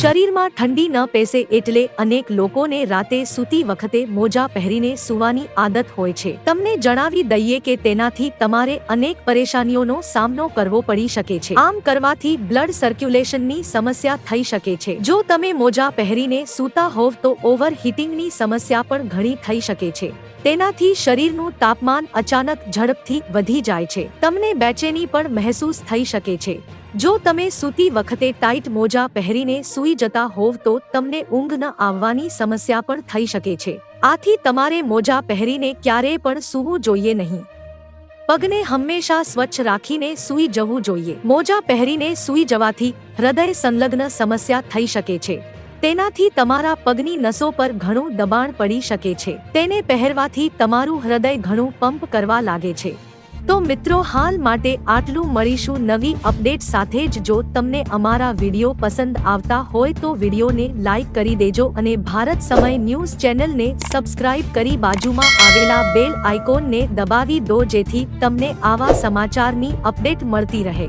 શરીરમાં ઠંડી ન પેસે એટલે અનેક લોકોને રાતે સૂતી વખતે મોજા પહેરીને સૂવાની આદત હોય છે। તમને જણાવી દઈએ કે તેનાથી તમારે અનેક પરેશાનીઓનો સામનો કરવો પડી શકે છે। આમ કરવાથી બ્લડ સર્ક્યુલેશનની સમસ્યા થઈ શકે છે। જો તમે મોજા પહેરીને સૂતા હોવ તો ઓવર હીટિંગની સમસ્યા પણ ઘણી થઈ શકે છે। તેનાથી શરીરનું તાપમાન અચાનક ઝડપથી વધી જાય છે। તમને બેચેની પણ મહેસૂસ થઈ શકે છે। જો તમે સૂતી વખતે ટાઈટ મોજા પહેરીને સૂઈ જતા હોવ તો તમને ઊંઘ ન આવવાની સમસ્યા પણ થઈ શકે છે। આથી તમારે મોજા પહેરીને ક્યારેય પણ સૂવું જોઈએ નહીં। પગને હંમેશા સ્વચ્છ રાખીને સૂઈ જવું જોઈએ। મોજા પહેરીને સૂઈ જવાથી હૃદય સંલગ્ન સમસ્યા થઈ શકે છે। તેનાથી તમારા પગની નસો પર ઘણું દબાણ પડી શકે છે। તેને પહેરવાથી તમારું હૃદય ઘણું પંપ કરવા લાગે છે। તો મિત્રો, હાલ માટે આટલું। મળીશું નવી અપડેટ સાથે જ। જો તમને અમારા વિડીયો પસંદ આવતા હોય તો વિડીયોને લાઈક કરી દેજો અને ભારત સમય ન્યૂઝ ચેનલને સબસ્ક્રાઇબ કરી બાજુમાં આવેલા બેલ આઇકોનને દબાવી દો, જેથી તમને આવા સમાચારની અપડેટ મળતી રહે।